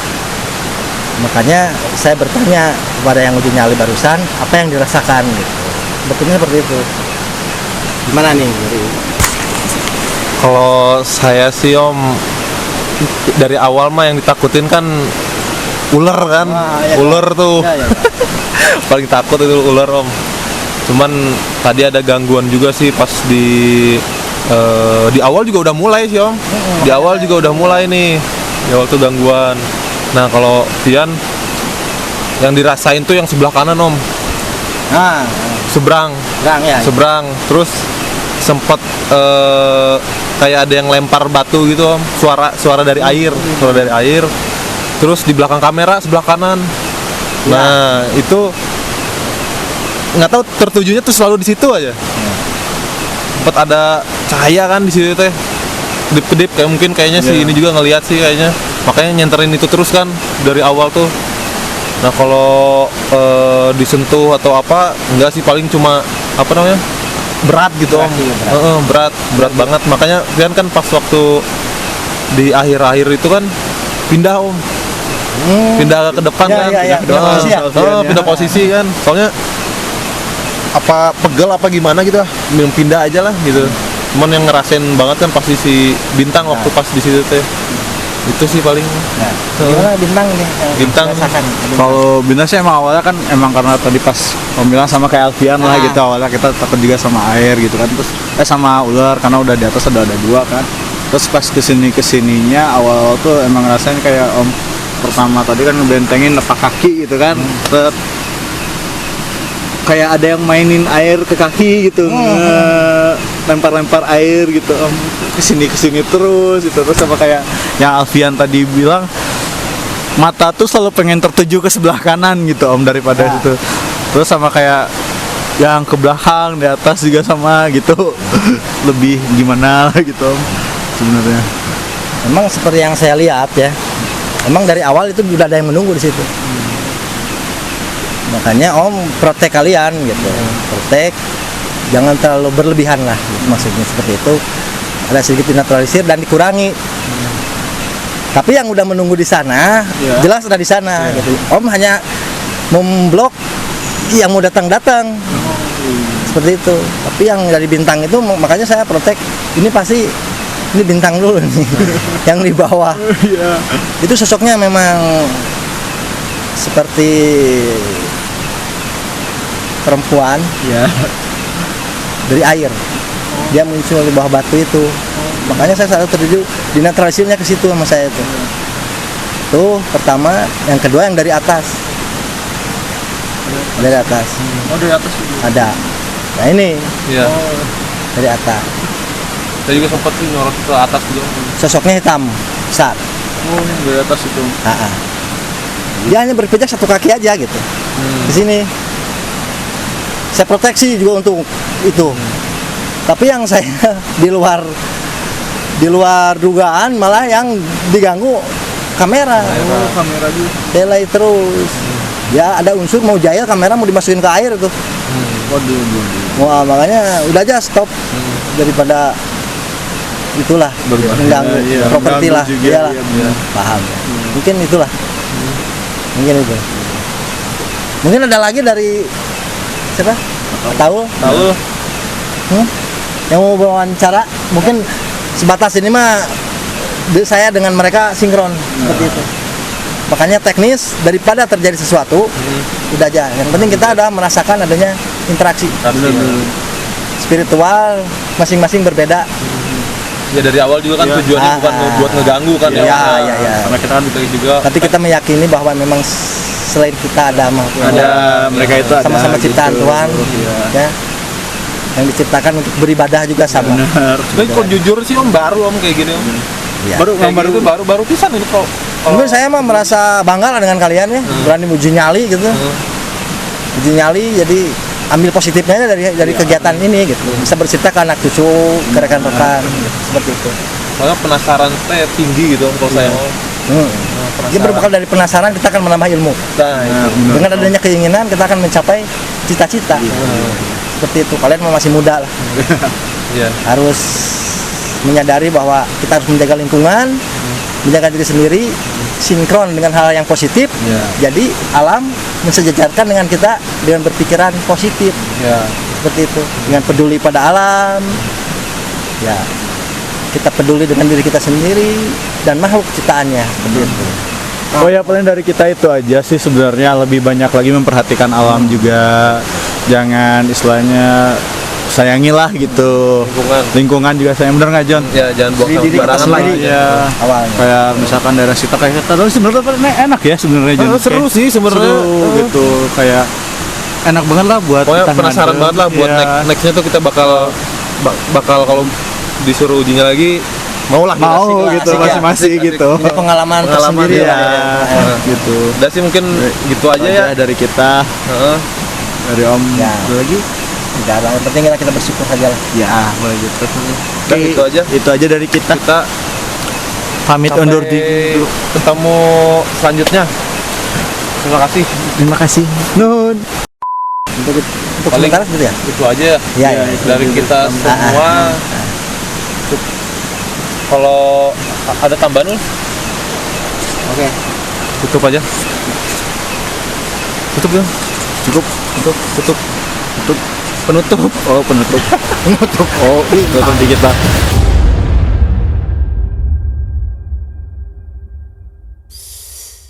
Makanya saya bertanya kepada yang uji nyali barusan, apa yang dirasakan gitu. Betulnya seperti itu. Gimana nih? Jadi, Kalau saya sih Om, dari awal mah yang ditakutin kan ular kan. Wah, iya. Ular tuh. ya. Paling takut itu ular Om. Cuman tadi ada gangguan juga sih pas di awal juga udah mulai sih Om. Di awal juga udah mulai nih. Di awal tuh gangguan. Nah kalau Tian yang dirasain tuh yang sebelah kanan Om, Nah, seberang, terang ya. seberang. Terus sempet kayak ada yang lempar batu gitu Om. Suara dari air, suara dari air. Terus di belakang kamera sebelah kanan. Nah itu nggak tahu tertujunya tuh selalu di situ aja. Sempat ada cahaya kan di situ teh, kedip-kedip kayak mungkin kayaknya sih ini juga ngelihat sih kayaknya, makanya nyenterin itu terus kan dari awal tuh. Nah kalau disentuh atau apa enggak sih, paling cuma apa namanya berat gitu Om. Berat banget, makanya kan pas waktu di akhir-akhir itu kan pindah Om, pindah ke depan Ya, kan. ya, ya, pindah posisi ya? Pindah posisi kan, soalnya apa pegel apa gimana gitu lah, pindah aja lah gitu. Cuman yang ngerasain banget kan pasti si Bintang waktu pas di situ teh. Itu sih paling. Nah, gimana Bintang nih? yang Bintang. dirasakan? Kalau Bintang sih emang awalnya kan emang karena tadi pas Om bilang sama kayak Alfian lah gitu, awalnya kita takut juga sama air gitu kan, terus sama ular karena udah di atas ada 2 kan. Terus pas kesininya awal tuh emang rasanya kayak Om pertama tadi kan ngebentengin nepak kaki gitu kan, kayak ada yang mainin air ke kaki gitu, lempar-lempar air gitu Om, kesini terus gitu. Terus sama kayak yang Alfian tadi bilang, mata tuh selalu pengen tertuju ke sebelah kanan gitu Om daripada situ. Terus sama kayak yang ke belakang, di atas juga sama gitu. Lebih gimana lah gitu Om sebenarnya. Memang seperti yang saya lihat ya, emang dari awal itu udah ada yang menunggu di situ. Makanya Om protek kalian gitu, protek, jangan terlalu berlebihan lah, gitu. Maksudnya seperti itu. Ada sedikit dinaturalisir dan dikurangi. Tapi yang udah menunggu di sana, jelas ada di sana. Gitu. Om hanya memblok yang mau datang. Seperti itu. Tapi yang dari Bintang itu, makanya saya protek. Ini pasti ini Bintang dulu nih, yang di bawah. Itu sosoknya memang seperti perempuan dari air. Dia muncul di bawah batu itu. Makanya saya selalu tertuju dinaturalisirnya ke situ sama saya itu. Tuh pertama, yang kedua yang dari atas. Dari atas. Oh dari atas juga. Ada. Nah ini Iya. dari atas. Saya juga sempat sih nyorot ke atas juga. Sosoknya hitam besar. Oh, dari atas itu. Dia hanya berpijak satu kaki aja gitu. Di sini saya proteksi juga untuk itu. Tapi yang saya di luar dugaan malah yang diganggu kamera. Oh, kamera juga. Delay terus. Ya ada unsur mau jahil kamera mau dimasukin ke air tuh. Waduh. Wah, makanya udah aja stop daripada itulah mengganggu Iya, properti lah. mengganggu juga, Iyalah. iya. Paham. Mungkin itulah. Mungkin itu. Mungkin ada lagi dari siapa? Tahu? Yang mau wawancara mungkin sebatas ini mah saya dengan mereka sinkron seperti itu. Makanya teknis daripada terjadi sesuatu udah aja. Yang penting kita udah merasakan adanya interaksi. Spiritual masing-masing berbeda. Ya dari awal juga kan tujuannya bukan buat ngeganggu kan Iya. Karena kita kan juga Tapi kita meyakini bahwa memang selain kita ada makhluk. Ada mereka itu ada Sama-sama ciptaan gitu. Tuhan. Iya. Ya. Yang diciptakan untuk beribadah juga sama. Benar. Tapi kok jujur sih om baru om kayak gini om. Iya. Baru pisan ini kok. Mungkin saya mah merasa bangga lah dengan kalian ya, berani uji nyali gitu. Uji nyali, jadi ambil positifnya aja dari kegiatan ini gitu. Bisa bercerita ke anak cucu, ke rekan-rekan, gitu. Seperti itu. Soalnya penasaran teh tinggi gitu om kalau saya mau. Dia berbekal dari penasaran kita akan menambah ilmu. Nah, itu. Dengan adanya keinginan kita akan mencapai cita-cita. Seperti itu. Kalian masih muda lah. Iya. Harus menyadari bahwa kita harus menjaga lingkungan, menjaga diri sendiri, sinkron dengan hal yang positif. Jadi alam mensejajarkan dengan kita dengan berpikiran positif. Ya. Seperti itu. Dengan peduli pada alam. Ya. Kita peduli dengan diri kita sendiri dan makhluk ciptaannya. Seperti itu. Oh ya, paling dari kita itu aja sih sebenarnya, lebih banyak lagi memperhatikan alam juga. Jangan istilahnya sayangilah gitu. Lingkungan juga sayang, bener nggak John? Ya jangan buang Diri kita sembarangan lah. sendiri. Ya. Awalnya. Kayak misalkan daerah kita kayak kita dulu sebenarnya enak ya sebenarnya John. Seru sih sebenarnya. Seru gitu, kayak enak banget lah buat Pokoknya kita penasaran ngadem. banget lah buat Iya. nextnya tuh kita bakal kalau disuruh ujinya lagi mau lah mau asik gitu lah, asik ya. masing-masing Asik, gitu. Ini pengalaman tersendiri ya, lah. gitu. Udah sih mungkin gitu aja ya. Dari kita, Heeh. dari Om. Ya. Ada lagi? Tidak ada, yang penting kita bersyukur saja lah. Ya, boleh gitu. Udah, itu aja. Itu aja dari kita. Kita Pamit sampai undur diri. ketemu selanjutnya. Terima kasih. Terima kasih. Nun. Untuk Paling- sementara seperti ya. Itu aja ya. Ya, ya, Dari kita semua. Kalau ada tambahan Ul? Oke. Tutup aja. Tutup dong. Cukup. Tutup. Penutup. Oh, penutup. Penutup. Oh, penutup dikit lah.